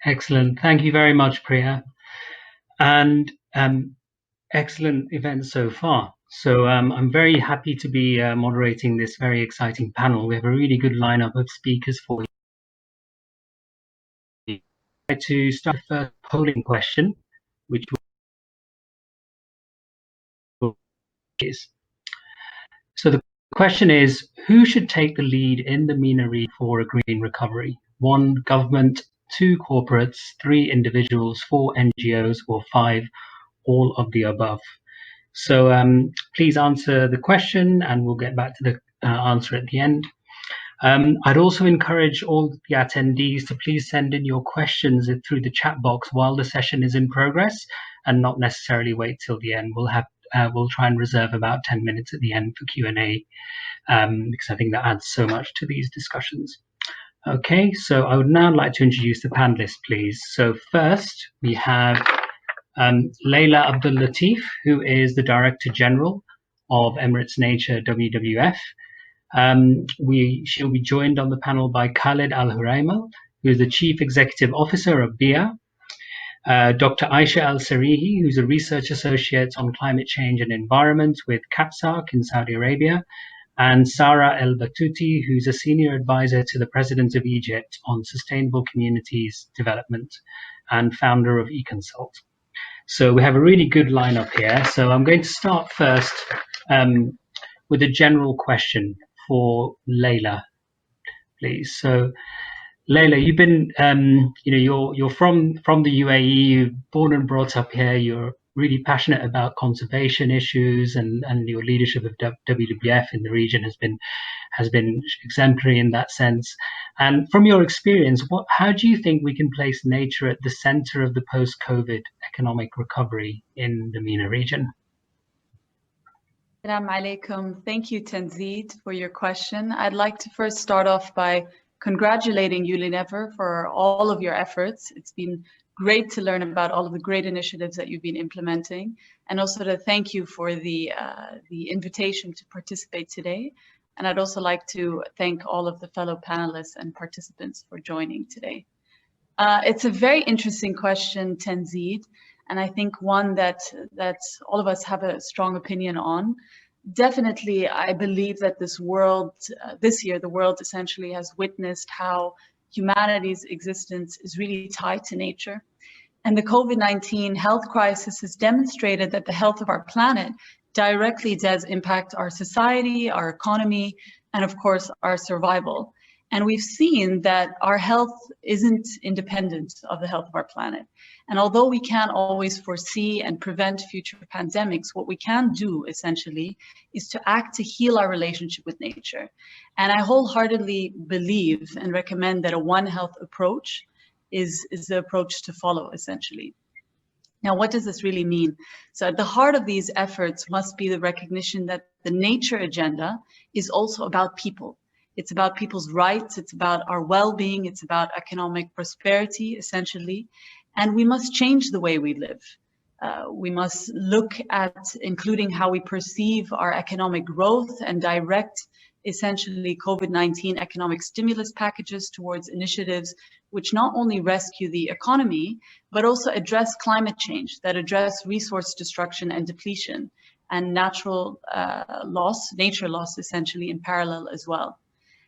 Excellent. Thank you very much, Priya. And excellent event so far. So I'm very happy to be moderating this very exciting panel. We have a really good lineup of speakers for you. I'd like to start the first polling question, which is, so the question is, who should take the lead in the MENA region for a green recovery? 1, government, 2, corporates, 3, individuals, 4, NGOs, or 5, all of the above. So please answer the question and we'll get back to the answer at the end. I'd also encourage all the attendees to please send in your questions through the chat box while the session is in progress and not necessarily wait till the end. We'll try and reserve about 10 minutes at the end for Q&A because I think that adds so much to these discussions. Okay, so I would now like to introduce the panelists, please. So first we have Laila Abdul Latif, who is the Director General of Emirates Nature-WWF. She'll be joined on the panel by Khalid Al-Huraimel, who is the Chief Executive Officer of BIA, Dr. Aisha Al-Sarihi, who's a Research Associate on Climate Change and Environment with KAPSARC in Saudi Arabia, and Sarah El-Battouty, who's a Senior Advisor to the President of Egypt on Sustainable Communities Development and founder of EConsult. So we have a really good lineup here. So I'm going to start first with a general question for Laila, please. So Laila, you've been, you're from the UAE, you're born and brought up here. You're really passionate about conservation issues, and your leadership of WWF in the region has been exemplary in that sense. And from your experience, how do you think we can place nature at the center of the post-COVID economic recovery in the MENA region? Assalamu alaikum. Thank you, Tanzid, for your question. I'd like to first start off by congratulating Unilever for all of your efforts. It's been great to learn about all of the great initiatives that you've been implementing, and also to thank you for the invitation to participate today. And I'd also like to thank all of the fellow panelists and participants for joining today. It's a very interesting question, Tanzid, and I think one that all of us have a strong opinion on. Definitely, I believe that this year, the world essentially has witnessed how humanity's existence is really tied to nature. And the COVID-19 health crisis has demonstrated that the health of our planet directly does impact our society, our economy, and of course, our survival. And we've seen that our health isn't independent of the health of our planet. And although we can't always foresee and prevent future pandemics, what we can do essentially is to act to heal our relationship with nature. And I wholeheartedly believe and recommend that a One Health approach is the approach to follow essentially. Now, what does this really mean? So at the heart of these efforts must be the recognition that the nature agenda is also about people. It's about people's rights, it's about our well-being, it's about economic prosperity, essentially. And we must change the way we live. We must look at including how we perceive our economic growth and direct essentially COVID-19 economic stimulus packages towards initiatives which not only rescue the economy, but also address climate change, that address resource destruction and depletion and natural loss, nature loss essentially in parallel as well.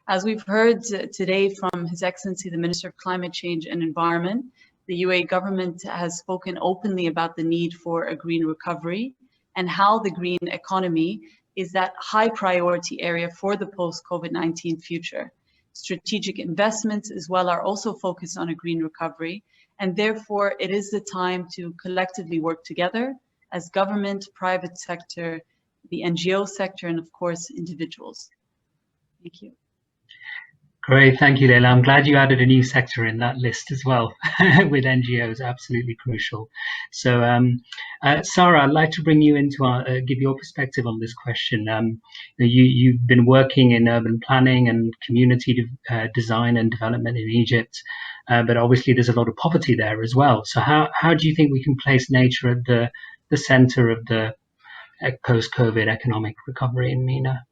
As we've heard today from His Excellency, the Minister of Climate Change and Environment, the UAE government has spoken openly about the need for a green recovery and how the green economy is that high priority area for the post-COVID-19 future. Strategic investments as well are also focused on a green recovery, and therefore it is the time to collectively work together as government, private sector, the NGO sector, and of course, individuals. Thank you. Great, thank you, Laila. I'm glad you added a new sector in that list as well, with NGOs, absolutely crucial. So, Sarah, I'd like to bring you into give your perspective on this question. You've been working in urban planning and community design and development in Egypt, but obviously there's a lot of poverty there as well. So how do you think we can place nature at the center of the post-COVID economic recovery in MENA?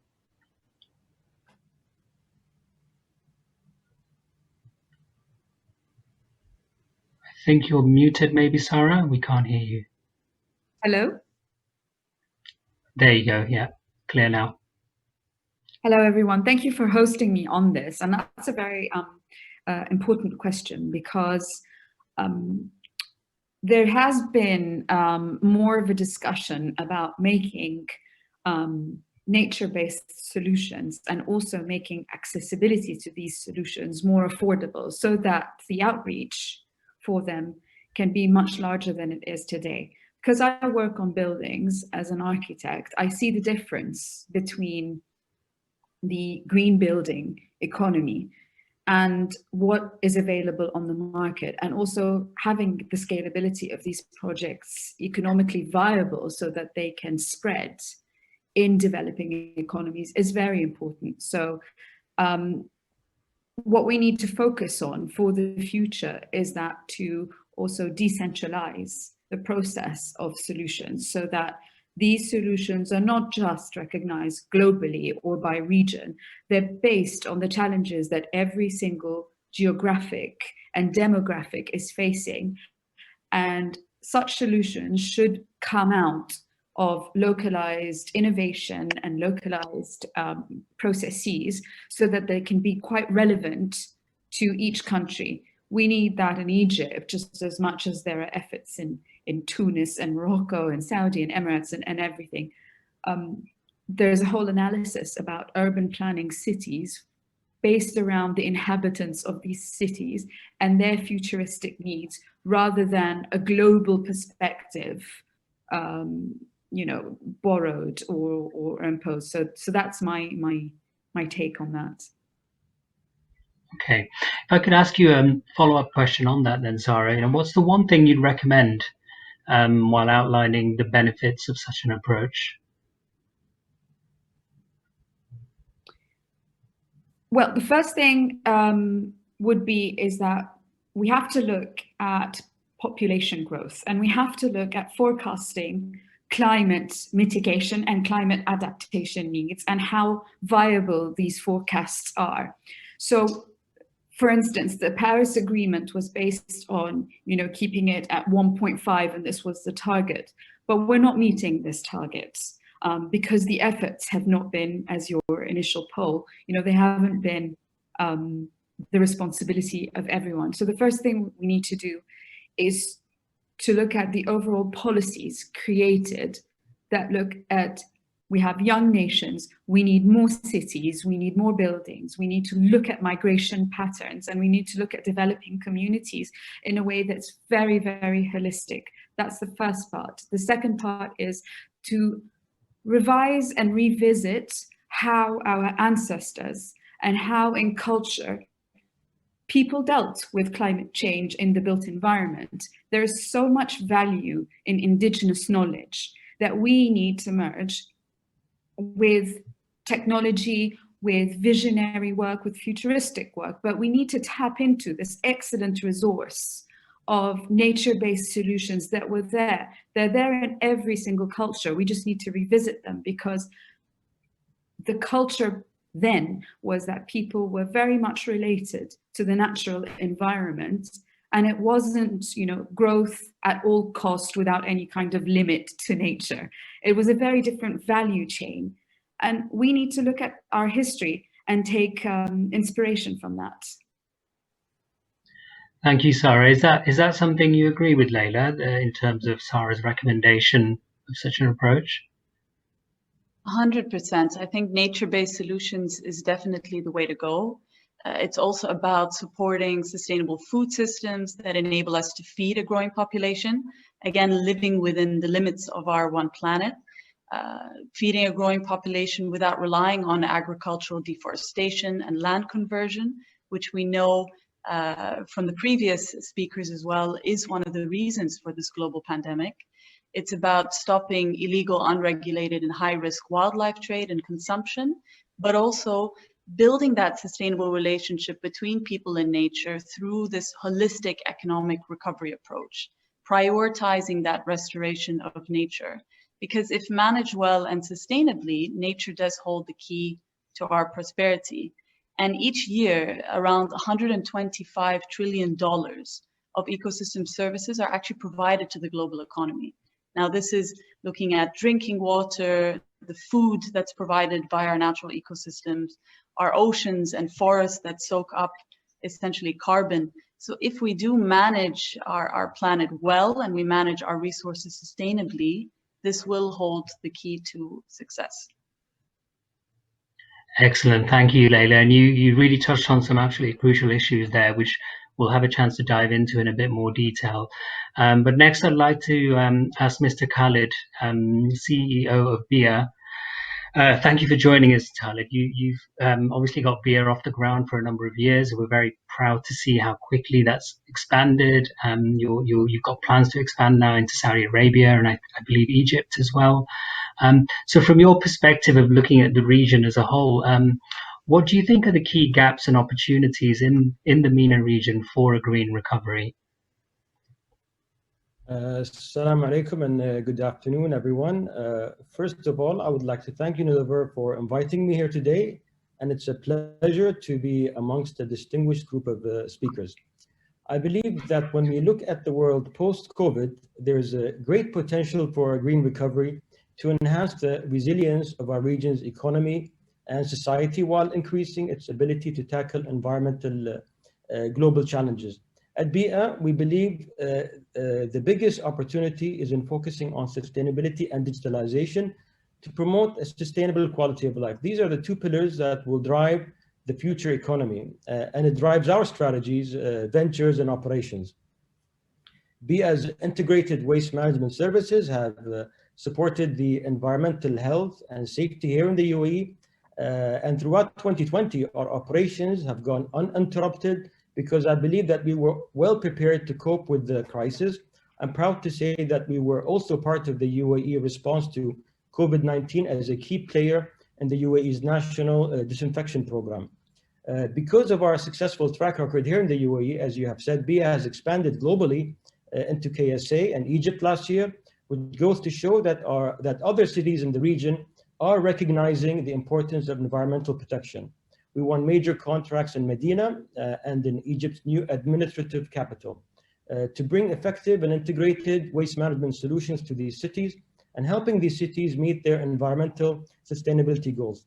think you're muted, maybe, Sarah. We can't hear you. Hello? There you go. Yeah, clear now. Hello, everyone. Thank you for hosting me on this. And that's a very important question because there has been more of a discussion about making nature-based solutions and also making accessibility to these solutions more affordable so that the outreach for them can be much larger than it is today. Because I work on buildings as an architect, I see the difference between the green building economy and what is available on the market, and also having the scalability of these projects economically viable so that they can spread in developing economies is very important. So what we need to focus on for the future is that to also decentralize the process of solutions so that these solutions are not just recognized globally or by region. They're based on the challenges that every single geographic and demographic is facing. And such solutions should come out of localized innovation and localized processes so that they can be quite relevant to each country. We need that in Egypt just as much as there are efforts in Tunis and Morocco and Saudi and Emirates and everything. There's a whole analysis about urban planning cities based around the inhabitants of these cities and their futuristic needs rather than a global perspective, you know, borrowed or imposed. So that's my take on that. Okay, if I could ask you a follow-up question on that then, Sarah, you know, what's the one thing you'd recommend while outlining the benefits of such an approach? Well, the first thing would be is that we have to look at population growth and we have to look at forecasting climate mitigation and climate adaptation needs and how viable these forecasts are. So, for instance, the Paris Agreement was based on, you know, keeping it at 1.5, and this was the target. But we're not meeting this target because the efforts have not been, as your initial poll, you know, they haven't been the responsibility of everyone. So the first thing we need to do is to look at the overall policies created that look at, we have young nations, we need more cities, we need more buildings, we need to look at migration patterns, and we need to look at developing communities in a way that's very, very holistic. That's the first part. The second part is to revise and revisit how our ancestors and how in culture people dealt with climate change in the built environment. There is so much value in indigenous knowledge that we need to merge with technology, with visionary work, with futuristic work, but we need to tap into this excellent resource of nature-based solutions that were there. They're there in every single culture. We just need to revisit them because the culture then was that people were very much related to the natural environment, and it wasn't, you know, growth at all cost without any kind of limit to nature. It was a very different value chain. And we need to look at our history and take inspiration from that. Thank you, Sarah. Is that something you agree with, Laila, in terms of Sarah's recommendation of such an approach? 100%. I think nature-based solutions is definitely the way to go. It's also about supporting sustainable food systems that enable us to feed a growing population, again, living within the limits of our one planet, feeding a growing population without relying on agricultural deforestation and land conversion, which we know from the previous speakers as well is one of the reasons for this global pandemic. It's about stopping illegal, unregulated, and high-risk wildlife trade and consumption, but also building that sustainable relationship between people and nature through this holistic economic recovery approach, prioritizing that restoration of nature. Because if managed well and sustainably, nature does hold the key to our prosperity. And each year, around $125 trillion of ecosystem services are actually provided to the global economy. Now, this is looking at drinking water, the food that's provided by our natural ecosystems, our oceans and forests that soak up essentially carbon. So if we do manage our planet well and we manage our resources sustainably, this will hold the key to success. Excellent. Thank you, Laila. And you really touched on some absolutely crucial issues there, which we'll have a chance to dive into in a bit more detail. But next, I'd like to ask Mr. Khalid, CEO of BIA. Thank you for joining us, Khalid. You've obviously got BIA off the ground for a number of years. We're very proud to see how quickly that's expanded. You've got plans to expand now into Saudi Arabia and I believe Egypt as well. So from your perspective of looking at the region as a whole, what do you think are the key gaps and opportunities in the MENA region for a green recovery? Assalamu alaikum and good afternoon, everyone. First of all, I would like to thank Unilever for inviting me here today, and it's a pleasure to be amongst a distinguished group of speakers. I believe that when we look at the world post-COVID, there's a great potential for a green recovery to enhance the resilience of our region's economy and society while increasing its ability to tackle environmental global challenges. At BIA, we believe the biggest opportunity is in focusing on sustainability and digitalization to promote a sustainable quality of life. These are the two pillars that will drive the future economy, and it drives our strategies, ventures, and operations. BIA's integrated waste management services have supported the environmental health and safety here in the UAE, and throughout 2020, our operations have gone uninterrupted because I believe that we were well prepared to cope with the crisis. I'm proud to say that we were also part of the UAE response to COVID-19 as a key player in the UAE's national disinfection program. Because of our successful track record here in the UAE, as you have said, BIA has expanded globally into KSA and Egypt last year, which goes to show that other cities in the region are recognizing the importance of environmental protection. We won major contracts in Medina and in Egypt's new administrative capital to bring effective and integrated waste management solutions to these cities and helping these cities meet their environmental sustainability goals.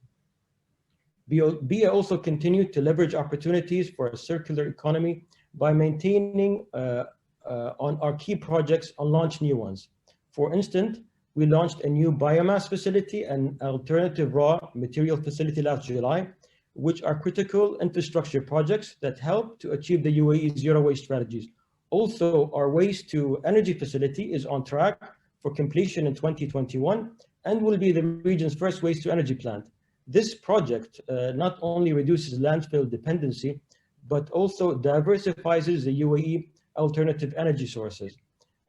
BIA also continued to leverage opportunities for a circular economy by maintaining on our key projects and launch new ones. For instance, we launched a new biomass facility and alternative raw material facility last July, which are critical infrastructure projects that help to achieve the UAE zero waste strategies. Also, our waste to energy facility is on track for completion in 2021 and will be the region's first waste to energy plant. This project not only reduces landfill dependency, but also diversifies the UAE alternative energy sources.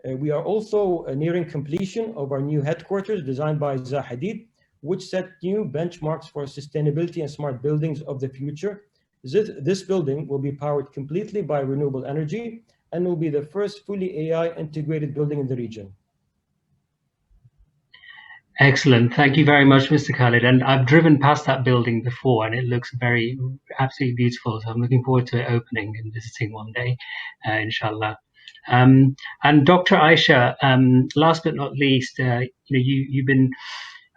We are also nearing completion of our new headquarters designed by Zahidid, which set new benchmarks for sustainability and smart buildings of the future. This building will be powered completely by renewable energy and will be the first fully AI integrated building in the region. Excellent. Thank you very much, Mr. Khalid. And I've driven past that building before and it looks absolutely beautiful. So I'm looking forward to it opening and visiting one day, inshallah. And Dr. Aisha, last but not least, you've been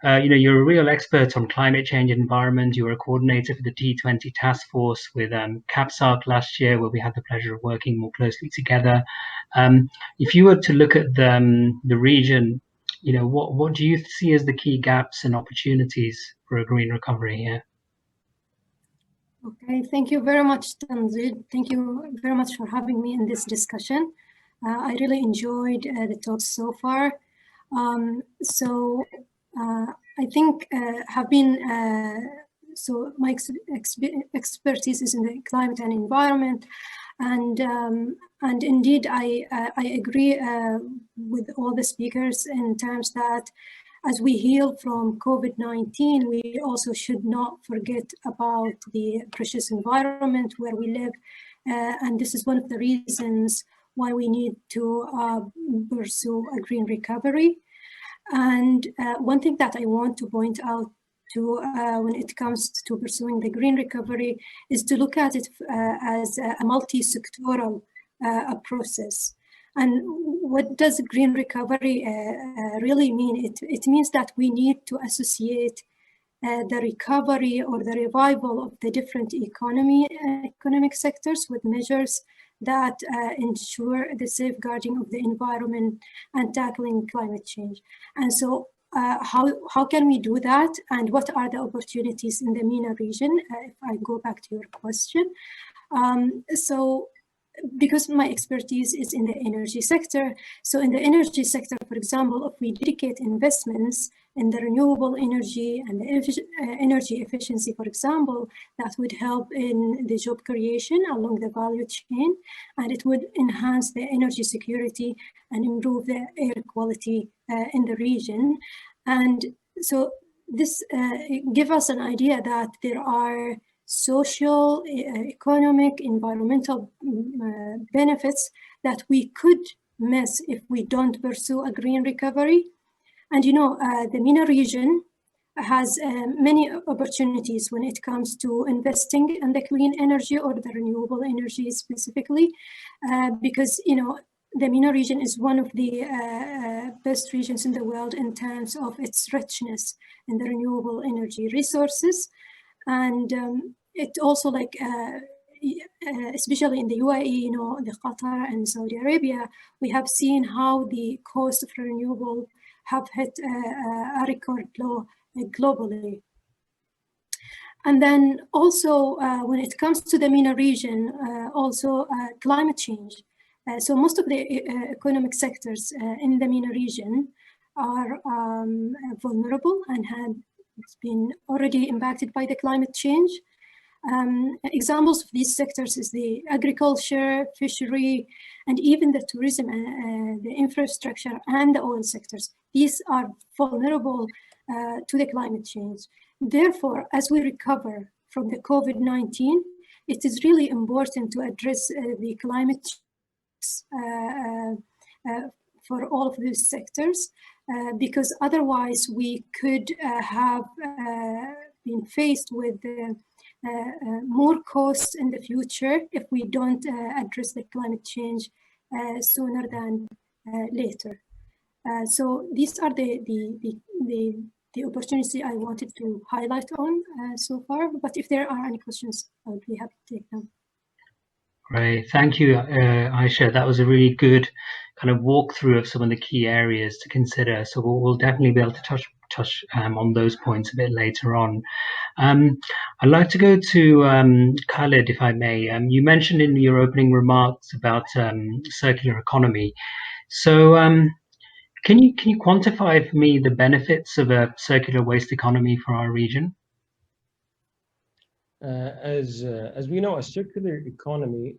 you're a real expert on climate change and environment. You were a coordinator for the T20 task force with KAPSARC last year, where we had the pleasure of working more closely together. If you were to look at the region, what do you see as the key gaps and opportunities for a green recovery here? Okay, thank you very much, Tanzid. Thank you very much for having me in this discussion. I really enjoyed the talks so far. I think so my expertise is in the climate and environment, and indeed I agree with all the speakers in terms that as we heal from COVID-19, we also should not forget about the precious environment where we live, and this is one of the reasons why we need to pursue a green recovery. And one thing that I want to point out to when it comes to pursuing the green recovery is to look at it as a multi-sectoral a process. And what does green recovery really mean? It means that we need to associate the recovery or the revival of the different economic sectors with measures that ensure the safeguarding of the environment and tackling climate change. And so how can we do that? And what are the opportunities in the MENA region? If I go back to your question. So because my expertise is in the energy sector, so in the energy sector, for example, if we dedicate investments in the renewable energy and the energy efficiency, for example, that would help in the job creation along the value chain, and it would enhance the energy security and improve the air quality in the region. And so this gives us an idea that there are social, economic, environmental benefits that we could miss if we don't pursue a green recovery. And you know, the MENA region has many opportunities when it comes to investing in the clean energy or the renewable energy specifically, because you know, the MENA region is one of the best regions in the world in terms of its richness in the renewable energy resources. And it also, like, especially in the UAE, you know, the Qatar and Saudi Arabia, we have seen how the cost of renewable have hit a record low globally. And then also, when it comes to the MENA region, also climate change. So most of the economic sectors in the MENA region are vulnerable and have been already impacted by the climate change. Examples of these sectors is the agriculture, fishery, and even the tourism, the infrastructure, and the oil sectors. These are vulnerable to the climate change. Therefore, as we recover from the COVID-19, it is really important to address the climate change for all of these sectors, because otherwise we could have been faced with more costs in the future if we don't address the climate change sooner than later. So these are the opportunity I wanted to highlight on so far, but if there are any questions, I would be happy to take them. Great, thank you, Aisha. That was a really good kind of walkthrough of some of the key areas to consider. So we'll definitely be able to touch on those points a bit later on. I'd like to go to Khalid, if I may. You mentioned in your opening remarks about circular economy. So can you quantify for me the benefits of a circular waste economy for our region? As we know, a circular economy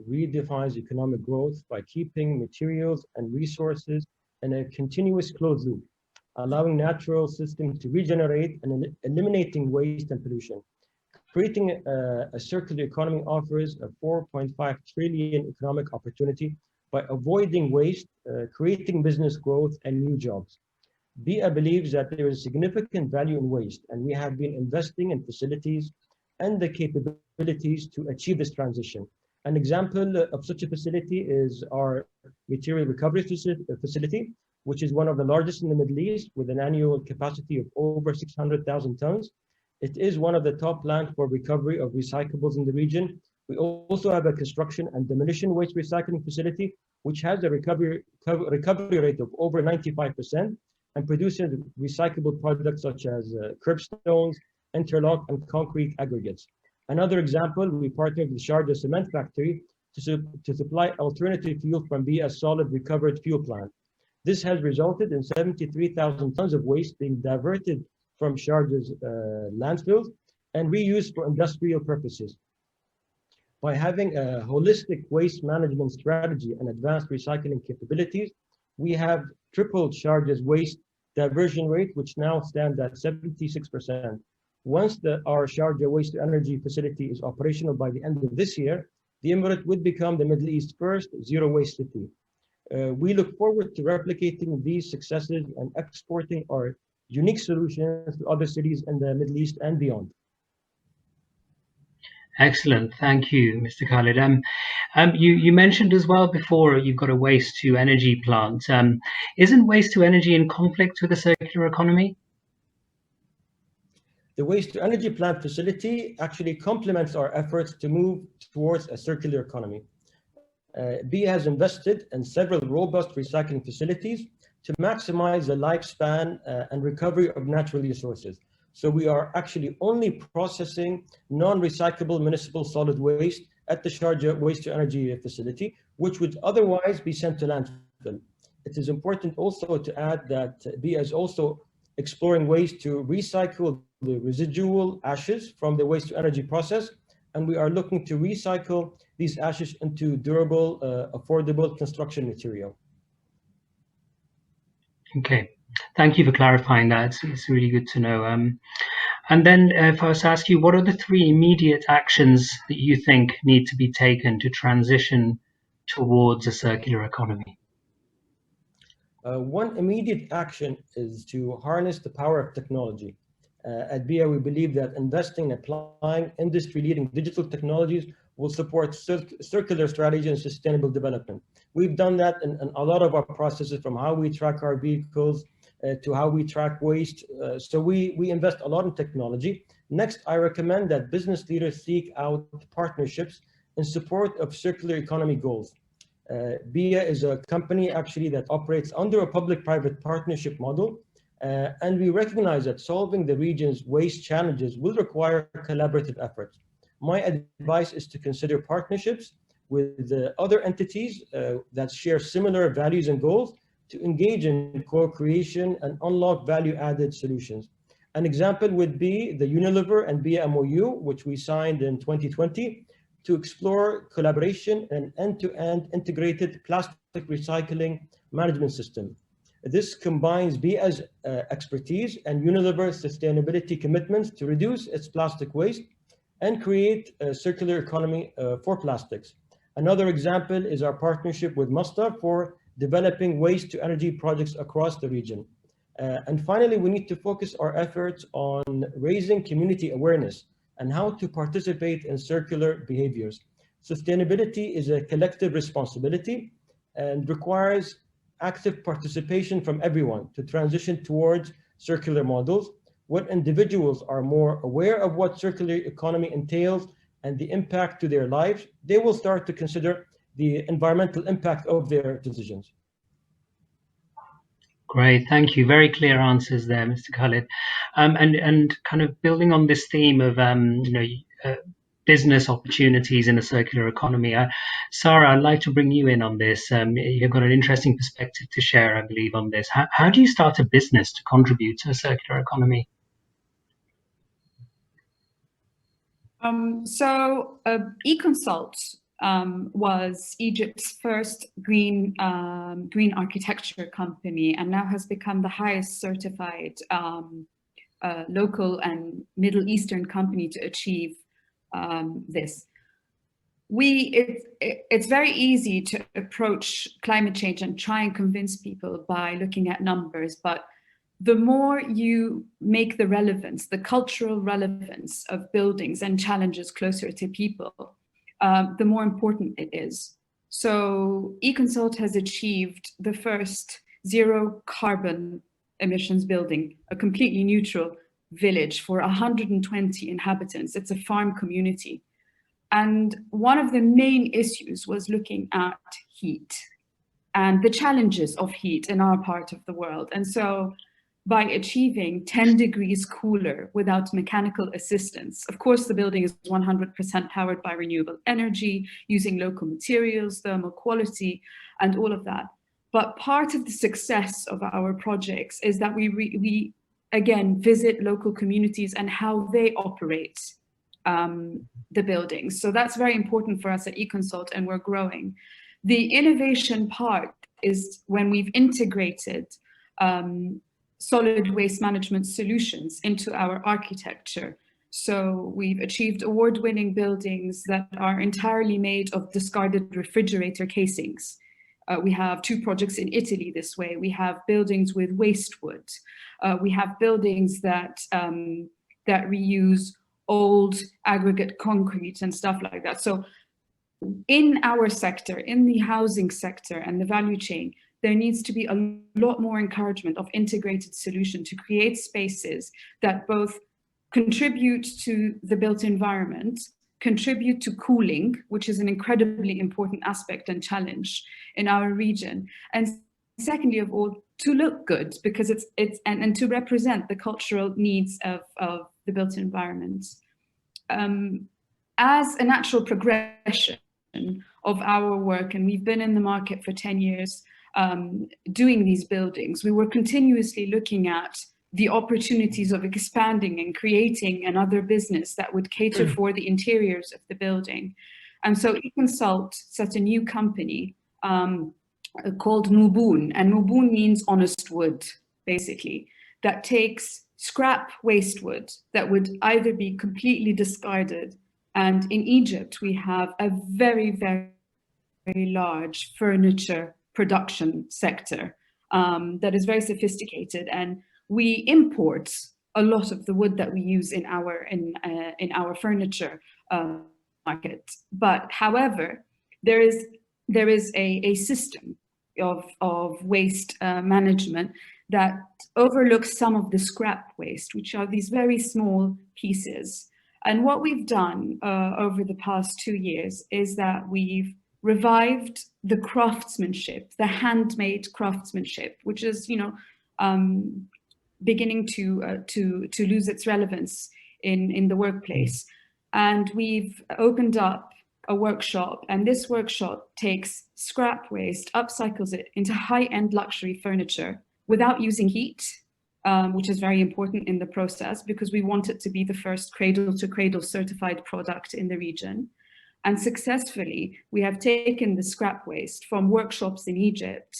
redefines economic growth by keeping materials and resources in a continuous closed loop, allowing natural systems to regenerate and eliminating waste and pollution. Creating a circular economy offers a 4.5 trillion economic opportunity by avoiding waste, creating business growth and new jobs. BIA believes that there is significant value in waste, and we have been investing in facilities and the capabilities to achieve this transition. An example of such a facility is our material recovery facility, which is one of the largest in the Middle East with an annual capacity of over 600,000 tons. It is one of the top plants for recovery of recyclables in the region. We also have a construction and demolition waste recycling facility, which has a recovery rate of over 95% and produces recyclable products such as curbstones, interlock, and concrete aggregates. Another example, we partnered with Sharjah Cement Factory to supply alternative fuel from BIA's solid recovered fuel plant. This has resulted in 73,000 tons of waste being diverted from Sharjah's landfills and reused for industrial purposes. By having a holistic waste management strategy and advanced recycling capabilities, we have tripled Sharjah's waste diversion rate, which now stands at 76%. Once our Sharjah waste-to-energy facility is operational by the end of this year, the Emirate would become the Middle East's first zero-waste city. We look forward to replicating these successes and exporting our unique solutions to other cities in the Middle East and beyond. Excellent. Thank you, Mr. Khalid. You mentioned as well before you've got a waste to energy plant. Isn't waste to energy in conflict with the circular economy? The waste to energy plant facility actually complements our efforts to move towards a circular economy. BIA has invested in several robust recycling facilities to maximize the lifespan and recovery of natural resources. So we are actually only processing non-recyclable municipal solid waste at the Sharjah waste to energy facility, which would otherwise be sent to landfill. It is important also to add that BIA is also exploring ways to recycle the residual ashes from the waste to energy process, and we are looking to recycle these ashes into durable, affordable construction material. Okay, thank you for clarifying that. It's really good to know. And then if I was to ask you, what are the 3 immediate actions that you think need to be taken to transition towards a circular economy? One immediate action is to harness the power of technology. At BIA, we believe that investing in applying industry-leading digital technologies will support circular strategy and sustainable development. We've done that in a lot of our processes, from how we track our vehicles to how we track waste. So we invest a lot in technology. Next, I recommend that business leaders seek out partnerships in support of circular economy goals. BIA is a company actually that operates under a public-private partnership model, and we recognize that solving the region's waste challenges will require collaborative efforts. My advice is to consider partnerships with other entities that share similar values and goals to engage in co-creation and unlock value-added solutions. An example would be the Unilever and BIA MOU, which we signed in 2020, to explore collaboration and end-to-end integrated plastic recycling management system. This combines BIA's expertise and Unilever's sustainability commitments to reduce its plastic waste and create a circular economy for plastics. Another example is our partnership with Mostafa for developing waste to energy projects across the region. And finally, we need to focus our efforts on raising community awareness and how to participate in circular behaviors. Sustainability is a collective responsibility and requires active participation from everyone to transition towards circular models. When individuals are more aware of what circular economy entails and the impact to their lives, they will start to consider the environmental impact of their decisions. Great, thank you. Very clear answers there, Mr. Khalid. And kind of building on this theme of business opportunities in a circular economy, Sarah, I'd like to bring you in on this. You've got an interesting perspective to share, I believe, on this. How do you start a business to contribute to a circular economy? EConsult was Egypt's first green architecture company, and now has become the highest certified local and Middle Eastern company to achieve this. It's very easy to approach climate change and try and convince people by looking at numbers, but the more you make the relevance, the cultural relevance of buildings and challenges closer to people, the more important it is. So EConsult has achieved the first zero carbon emissions building, a completely neutral village for 120 inhabitants. It's a farm community. And one of the main issues was looking at heat and the challenges of heat in our part of the world. And so by achieving 10 degrees cooler without mechanical assistance, of course, the building is 100% powered by renewable energy, using local materials, thermal quality, and all of that. But part of the success of our projects is that we again, visit local communities and how they operate the buildings. So that's very important for us at EConsult, and we're growing. The innovation part is when we've integrated solid waste management solutions into our architecture. So we've achieved award-winning buildings that are entirely made of discarded refrigerator casings. We have 2 projects in Italy this way. We have buildings with waste wood. We have buildings that reuse old aggregate concrete and stuff like that. So in our sector, in the housing sector and the value chain, there needs to be a lot more encouragement of integrated solution to create spaces that both contribute to the built environment, contribute to cooling, which is an incredibly important aspect and challenge in our region, and secondly of all, to look good, because it's and to represent the cultural needs of the built environment. As a natural progression of our work, and we've been in the market for 10 years doing these buildings, we were continuously looking at the opportunities of expanding and creating another business that would cater for the interiors of the building. And so EConsult set a new company called Nuboon, and Nuboon means honest wood, basically, that takes scrap waste wood that would either be completely discarded. And in Egypt, we have a very, very, very large furniture production sector that is very sophisticated, and we import a lot of the wood that we use in our furniture market. But however, there is a system of waste management that overlooks some of the scrap waste, which are these very small pieces. And what we've done over the past 2 years is that we've revived the craftsmanship, the handmade craftsmanship, which is, beginning to lose its relevance in the workplace. And we've opened up a workshop, and this workshop takes scrap waste, upcycles it into high-end luxury furniture without using heat, which is very important in the process because we want it to be the first cradle-to-cradle certified product in the region. And successfully, we have taken the scrap waste from workshops in Egypt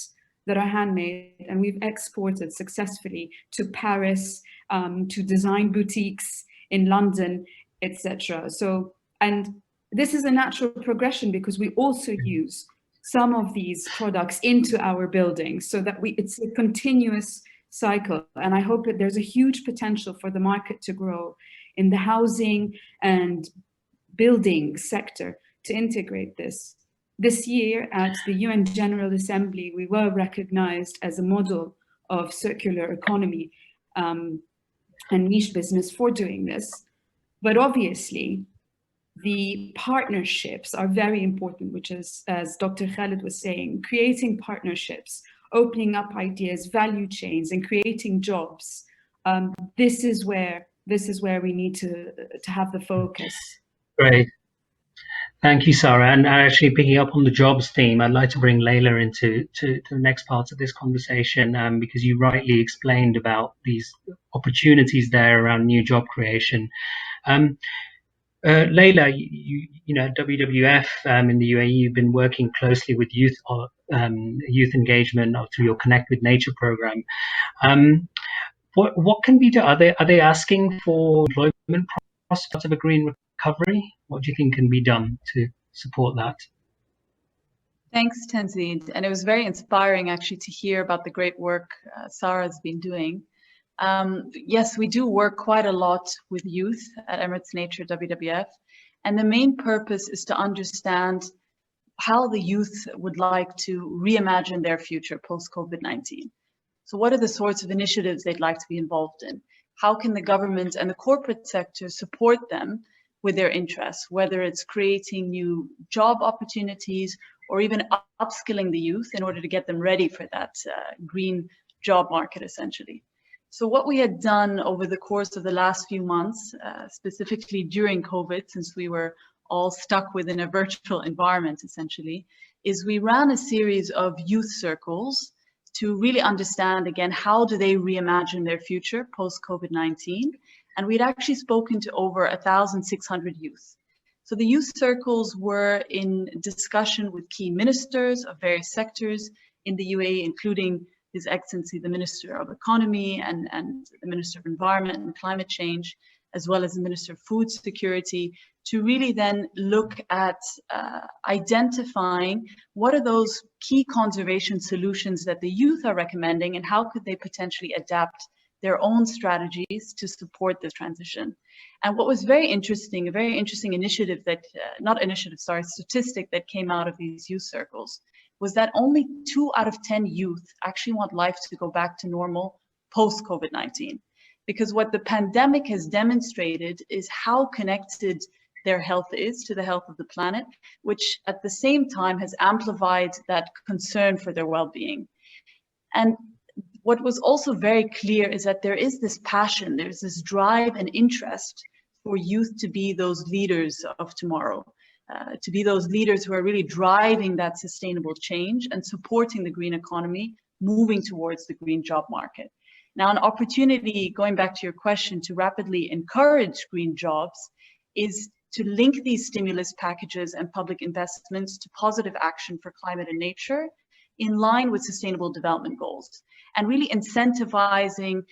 that are handmade, and we've exported successfully to Paris, to design boutiques in London, etc. So, and this is a natural progression because we also use some of these products into our buildings so that it's a continuous cycle. And I hope that there's a huge potential for the market to grow in the housing and building sector to integrate this. This year at the UN General Assembly, we were recognized as a model of circular economy and niche business for doing this. But obviously, the partnerships are very important, which is, as Dr. Khalid was saying, creating partnerships, opening up ideas, value chains, and creating jobs. This is where we need to have the focus. Great. Thank you, Sarah. And actually picking up on the jobs theme, I'd like to bring Laila into the next part of this conversation because you rightly explained about these opportunities there around new job creation. Laila, you know, WWF in the UAE, you've been working closely with youth engagement through your Connect with Nature program. What can be done? Are they asking for employment prospects of a green recovery? What do you think can be done to support that? Thanks, Tanzid. And it was very inspiring actually to hear about the great work Sarah's been doing. Yes, we do work quite a lot with youth at Emirates Nature-WWF. And the main purpose is to understand how the youth would like to reimagine their future post-COVID-19. So what are the sorts of initiatives they'd like to be involved in? How can the government and the corporate sector support them with their interests, whether it's creating new job opportunities or even upskilling the youth in order to get them ready for that green job market, essentially. So what we had done over the course of the last few months, specifically during COVID, since we were all stuck within a virtual environment, essentially, is we ran a series of youth circles to really understand, again, how do they reimagine their future post-COVID-19? And we'd actually spoken to over 1,600 youth. So the youth circles were in discussion with key ministers of various sectors in the UAE, including His Excellency, the Minister of Economy and the Minister of Environment and Climate Change, as well as the Minister of Food Security, to really then look at identifying what are those key conservation solutions that the youth are recommending and how could they potentially adapt their own strategies to support this transition. And what was very interesting, a very interesting initiative that, statistic that came out of these youth circles was that only 2 out of 10 youth actually want life to go back to normal post-COVID-19. Because what the pandemic has demonstrated is how connected their health is to the health of the planet, which at the same time has amplified that concern for their well-being. And what was also very clear is that there is this passion, there's this drive and interest for youth to be those leaders of tomorrow, to be those leaders who are really driving that sustainable change and supporting the green economy, moving towards the green job market. Now, an opportunity, going back to your question, to rapidly encourage green jobs is to link these stimulus packages and public investments to positive action for climate and nature in line with sustainable development goals, and really incentivizing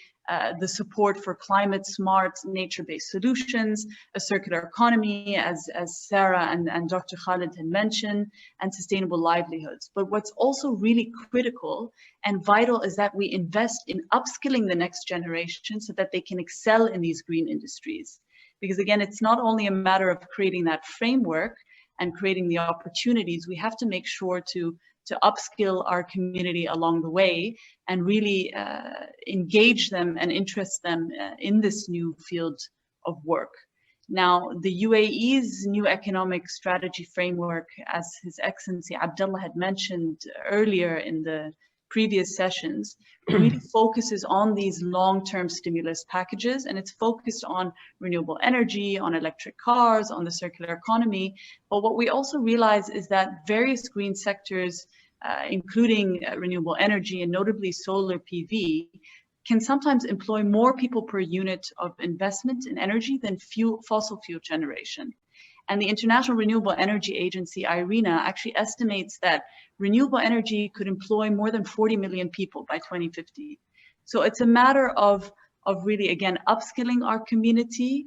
the support for climate smart, nature-based solutions, a circular economy, as Sarah and Dr. Khalid had mentioned, and sustainable livelihoods. But what's also really critical and vital is that we invest in upskilling the next generation so that they can excel in these green industries. Because again, it's not only a matter of creating that framework and creating the opportunities, we have to make sure to upskill our community along the way and really engage them and interest them in this new field of work. Now, the UAE's new economic strategy framework, as His Excellency Abdullah had mentioned earlier in the previous sessions, really focuses on these long-term stimulus packages, and it's focused on renewable energy, on electric cars, on the circular economy. But what we also realize is that various green sectors, including renewable energy and notably solar PV, can sometimes employ more people per unit of investment in energy than fossil fuel generation. And the International Renewable Energy Agency, IRENA, actually estimates that renewable energy could employ more than 40 million people by 2050. So it's a matter of really, again, upskilling our community,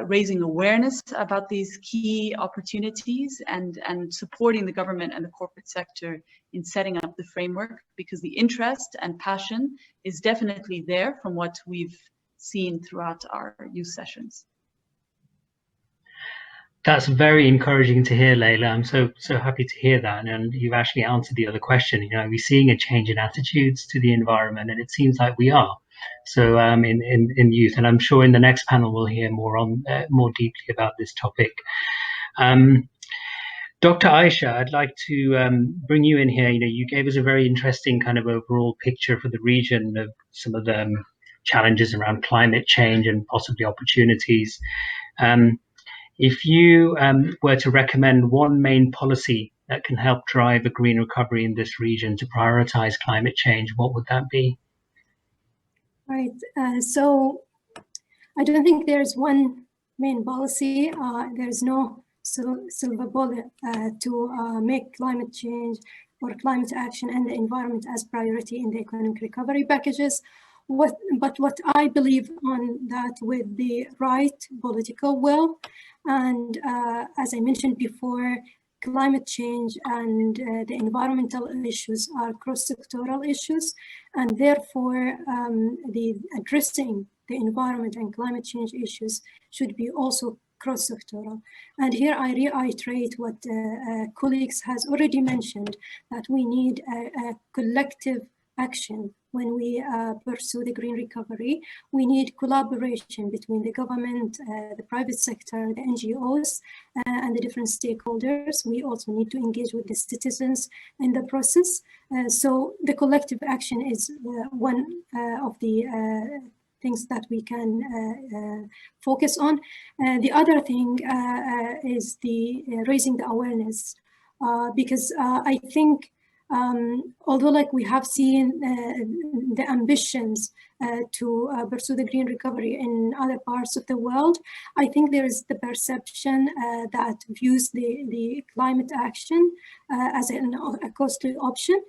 raising awareness about these key opportunities, and supporting the government and the corporate sector in setting up the framework, because the interest and passion is definitely there from what we've seen throughout our youth sessions. That's very encouraging to hear, Laila. I'm so happy to hear that. And you've actually answered the other question. You know, are we seeing a change in attitudes to the environment? And it seems like we are. So in youth, and I'm sure in the next panel we'll hear more deeply about this topic. Dr. Aisha, I'd like to bring you in here. You know, you gave us a very interesting kind of overall picture for the region of some of the challenges around climate change and possibly opportunities. If you were to recommend one main policy that can help drive a green recovery in this region to prioritize climate change, what would that be? Right. So I don't think there's one main policy. There's no silver bullet to make climate change or climate action and the environment as priority in the economic recovery packages. But what I believe on that, with the right political will, and as I mentioned before, climate change and the environmental issues are cross-sectoral issues, and therefore the addressing the environment and climate change issues should be also cross-sectoral. And here I reiterate what colleagues has already mentioned, that we need a collective action when we pursue the green recovery. We need collaboration between the government, the private sector, the NGOs, and the different stakeholders. We also need to engage with the citizens in the process. So the collective action is one of the things that we can focus on. The other thing is the raising the awareness, because I think although like we have seen the ambitions to pursue the green recovery in other parts of the world, I think there is the perception that views the climate action as a costly option.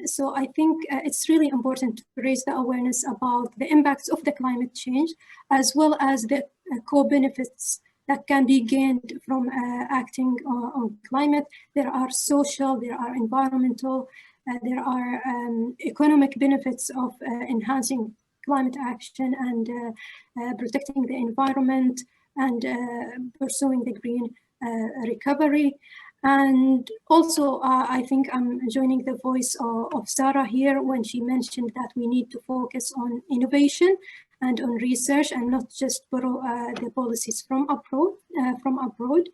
So I think it's really important to raise the awareness about the impacts of the climate change, as well as the co-benefits that can be gained from acting on climate. There are social, there are environmental, there are economic benefits of enhancing climate action and protecting the environment and pursuing the green recovery. And also, I think I'm joining the voice of Sarah here when she mentioned that we need to focus on innovation and on research and not just borrow the policies from abroad.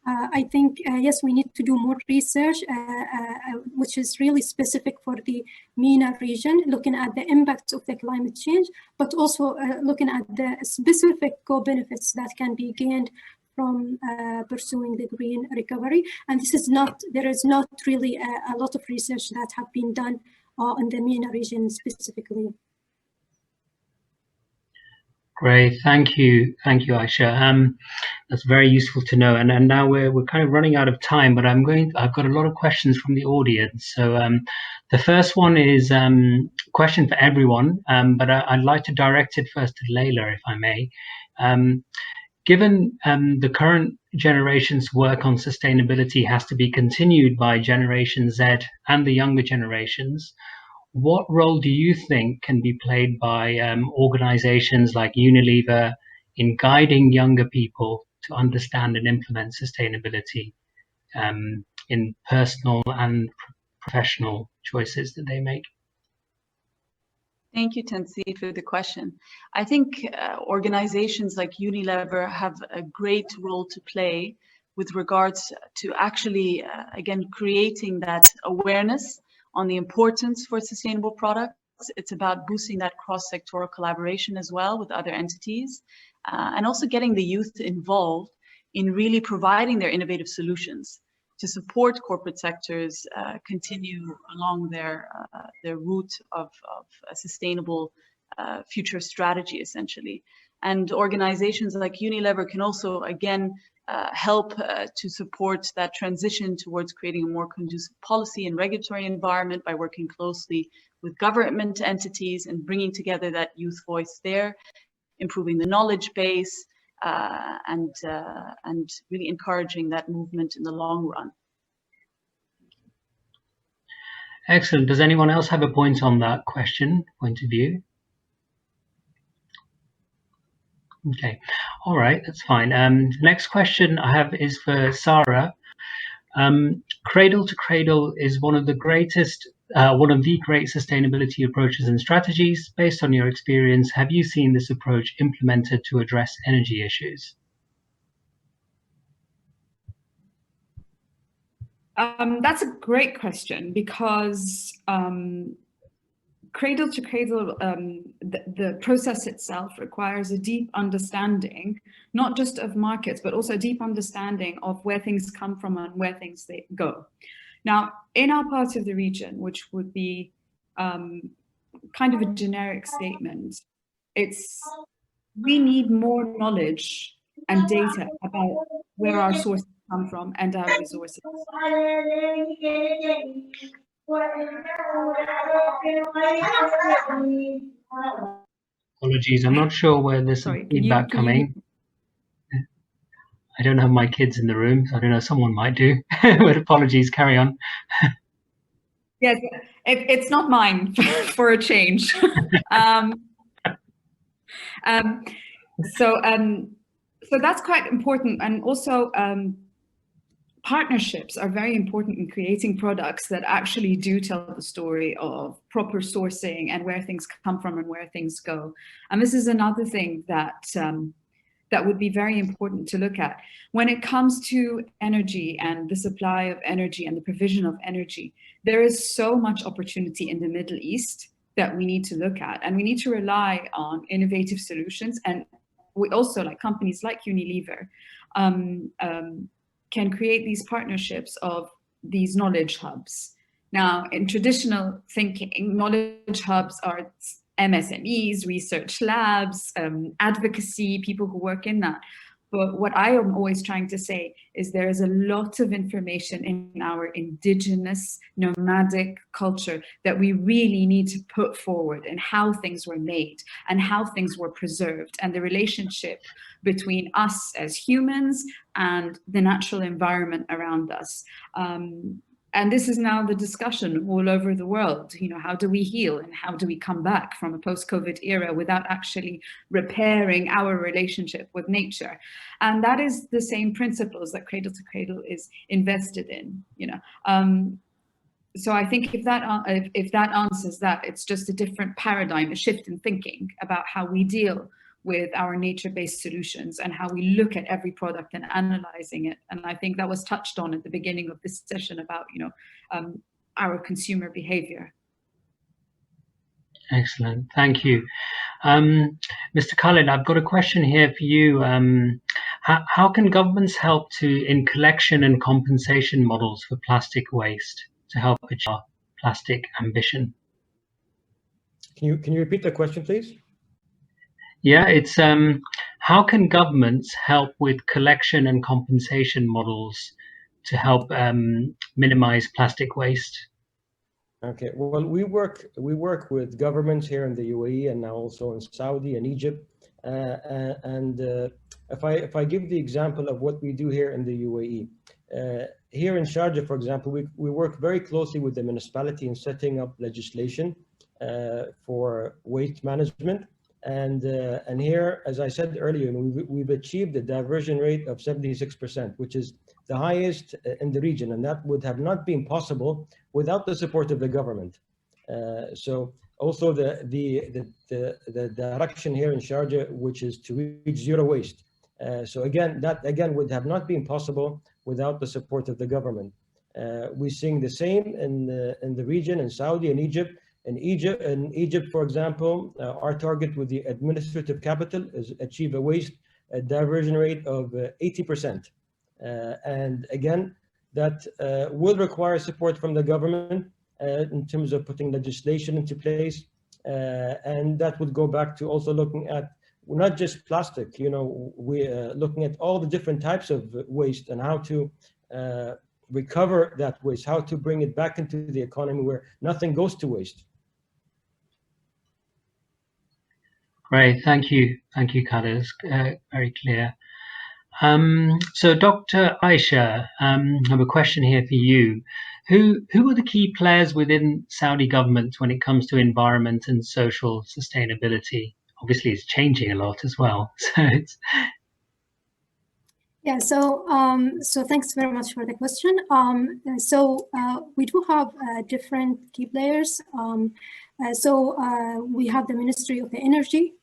I think, yes, we need to do more research, which is really specific for the MENA region, looking at the impacts of the climate change, but also looking at the specific co-benefits that can be gained from pursuing the green recovery. And there is not really a lot of research that have been done in the MENA region specifically. Great, thank you, Aisha. That's very useful to know. And now we're kind of running out of time, but I've got a lot of questions from the audience. So the first one is a question for everyone, but I'd like to direct it first to Laila, if I may. Given the current generation's work on sustainability has to be continued by Generation Z and the younger generations, what role do you think can be played by organizations like Unilever in guiding younger people to understand and implement sustainability in personal and professional choices that they make? Thank you, Tanzid, for the question. I think organizations like Unilever have a great role to play with regards to actually, again, creating that awareness on the importance for sustainable products. It's about boosting that cross-sectoral collaboration as well with other entities, and also getting the youth involved in really providing their innovative solutions to support corporate sectors continue along their route of a sustainable future strategy, essentially. And organizations like Unilever can also, again, help to support that transition towards creating a more conducive policy and regulatory environment by working closely with government entities and bringing together that youth voice there, improving the knowledge base, and really encouraging that movement in the long run. Excellent. Does anyone else have a point on that point of view? Okay, all right, that's fine. Next question I have is for Sarah. Cradle to cradle is one of the great sustainability approaches and strategies. Based on your experience, have you seen this approach implemented to address energy issues? That's a great question because cradle to cradle, the process itself requires a deep understanding, not just of markets, but also a deep understanding of where things come from and where things go. Now, in our part of the region, which would be kind of a generic statement, we need more knowledge and data about where our sources come from and our resources. Apologies, I'm not sure where there's some feedback coming. I don't have my kids in the room, so I don't know, someone might do. But apologies, carry on. Yes, it's not mine for a change. So that's quite important. And also partnerships are very important in creating products that actually do tell the story of proper sourcing and where things come from and where things go. And this is another thing that would be very important to look at. When it comes to energy and the supply of energy and the provision of energy, there is so much opportunity in the Middle East that we need to look at. And we need to rely on innovative solutions. And we also, like companies like Unilever, can create these partnerships of these knowledge hubs. Now, in traditional thinking, knowledge hubs are MSMEs, research labs, advocacy, people who work in that. But what I am always trying to say is there is a lot of information in our indigenous nomadic culture that we really need to put forward, and how things were made and how things were preserved, and the relationship between us as humans and the natural environment around us. And this is now the discussion all over the world. You know, how do we heal and how do we come back from a post-COVID era without actually repairing our relationship with nature? And that is the same principles that Cradle to Cradle is invested in. You know, so I think if that answers that, it's just a different paradigm, a shift in thinking about how we deal with our nature-based solutions and how we look at every product and analyzing it. And I think that was touched on at the beginning of this session about, you know, our consumer behavior. Excellent, thank you. Mr. Khalid, I've got a question here for you. How can governments help in collection and compensation models for plastic waste to help achieve our plastic ambition? Can you repeat the question, please? Yeah, it's how can governments help with collection and compensation models to help minimize plastic waste? Okay, well, we work with governments here in the UAE and now also in Saudi and Egypt. If I give the example of what we do here in the UAE, here in Sharjah, for example, we work very closely with the municipality in setting up legislation for waste management. And here, as I said earlier, we've achieved a diversion rate of 76%, which is the highest in the region, and that would have not been possible without the support of the government. So also the direction here in Sharjah, which is to reach zero waste. So that again would have not been possible without the support of the government. We're seeing the same in the region, in Saudi and Egypt. In Egypt, for example, our target with the administrative capital is achieve a diversion rate of 80%. And again, that will require support from the government in terms of putting legislation into place. And that would go back to also looking at not just plastic, you know, we're looking at all the different types of waste and how to recover that waste, how to bring it back into the economy where nothing goes to waste. Great, thank you, Khalid. It's very clear. So, Dr. Aisha, I have a question here for you. Who are the key players within Saudi government when it comes to environment and social sustainability? Obviously, it's changing a lot as well. Yeah, so thanks very much for the question. We do have different key players. We have the Ministry of the Energy,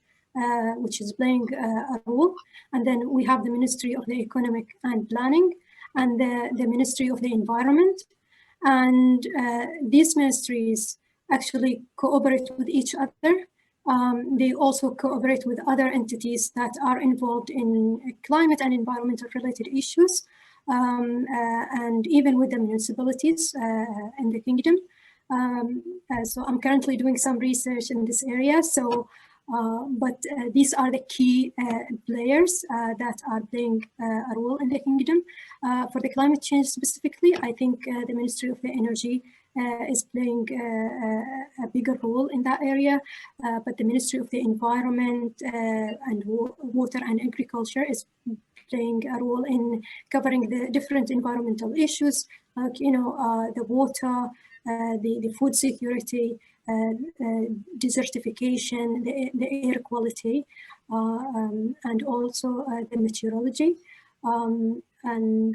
which is playing a role, and then we have the Ministry of the Economic and Planning, and the Ministry of the Environment, and these ministries actually cooperate with each other. They also cooperate with other entities that are involved in climate and environmental related issues, and even with the municipalities in the kingdom. So I'm currently doing some research in this area. But these are the key players that are playing a role in the kingdom. For the climate change specifically, I think the Ministry of the Energy is playing a bigger role in that area, but the Ministry of the Environment and Water and Agriculture is playing a role in covering the different environmental issues, like, you know, the water, the food security, desertification, the air quality, and also the meteorology. And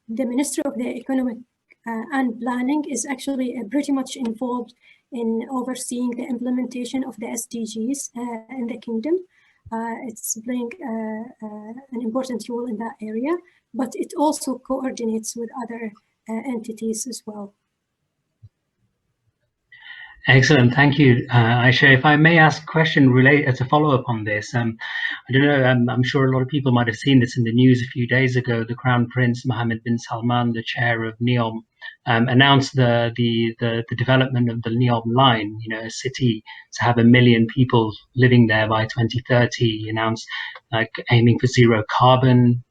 the Ministry of the Economic and Planning is actually pretty much involved in overseeing the implementation of the SDGs in the kingdom. It's playing an important role in that area, but it also coordinates with other entities as well. Excellent, thank you, Aisha. If I may ask a question related as a follow-up on this, I don't know, I'm sure a lot of people might have seen this in the news a few days ago. The Crown Prince Mohammed bin Salman, the chair of NEOM, announced the development of the NEOM line, you know, a city to have 1 million people living there by 2030. He announced like aiming for zero carbon,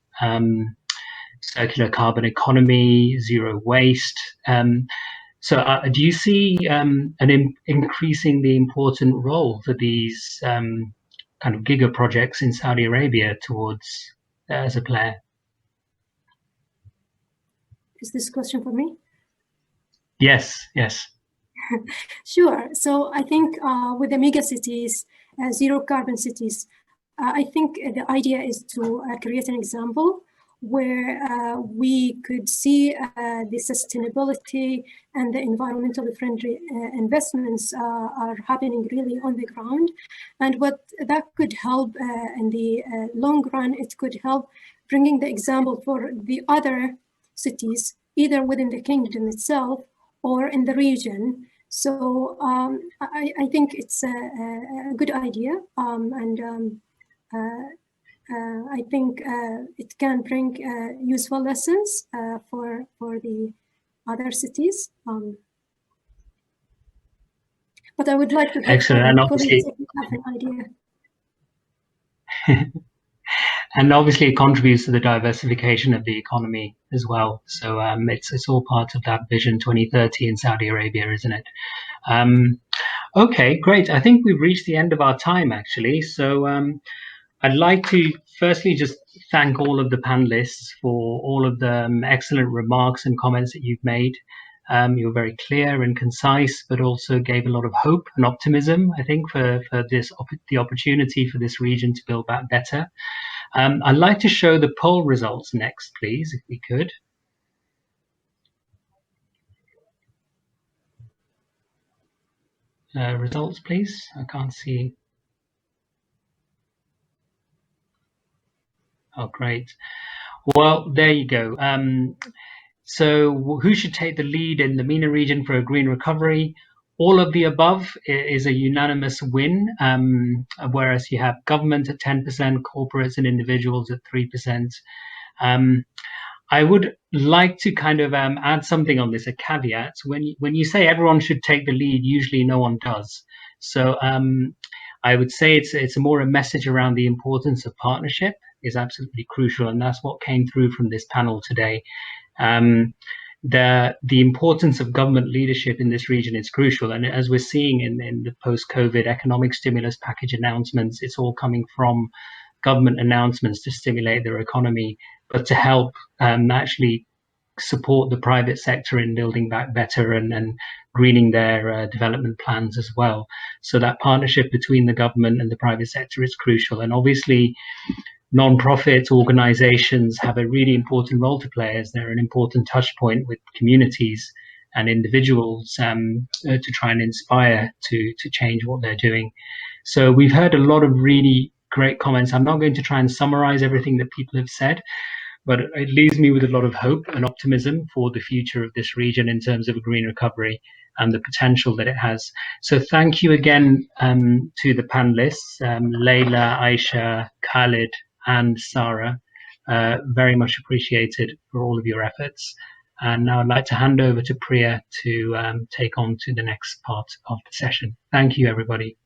circular carbon economy, zero waste. So do you see an increasingly important role for these kind of giga projects in Saudi Arabia towards as a player? Is this question for me? Yes, yes. Sure. So I think with the mega cities, zero carbon cities, I think the idea is to create an example where we could see the sustainability and the environmentally friendly investments are happening really on the ground. And what that could help in the long run, it could help bringing the example for the other cities, either within the kingdom itself or in the region. So I think it's a good idea, and I think it can bring useful lessons for the other cities. But I would like to hear Excellent. from And my colleagues obviously, if you have an idea. and obviously it contributes to the diversification of the economy as well. So it's all part of that Vision 2030 in Saudi Arabia, isn't it? Okay, great. I think we've reached the end of our time, actually. So I'd like to firstly just thank all of the panelists for all of the excellent remarks and comments that you've made. You were very clear and concise, but also gave a lot of hope and optimism, I think, for the opportunity for this region to build back better. I'd like to show the poll results next, please, if we could. Results, please. I can't see. Oh, great. Well, there you go. So who should take the lead in the MENA region for a green recovery? All of the above is a unanimous win, whereas you have government at 10%, corporates and individuals at 3%. I would like to kind of add something on this, a caveat. When you say everyone should take the lead, usually no one does. So I would say it's more a message around the importance of partnership is absolutely crucial, and that's what came through from this panel today. The importance of government leadership in this region is crucial, and as we're seeing in the post-COVID economic stimulus package announcements, it's all coming from government announcements to stimulate their economy, but to help actually support the private sector in building back better and greening their development plans as well. So that partnership between the government and the private sector is crucial, and obviously non-profit organizations have a really important role to play, as they're an important touch point with communities and individuals to try and inspire to change what they're doing. So we've heard a lot of really great comments. I'm not going to try and summarize everything that people have said, but it leaves me with a lot of hope and optimism for the future of this region in terms of a green recovery and the potential that it has. So thank you again to the panelists, Laila, Aisha, Khalid, and Sarah. Very much appreciated for all of your efforts. And now I'd like to hand over to Priya to take on to the next part of the session. Thank you, everybody.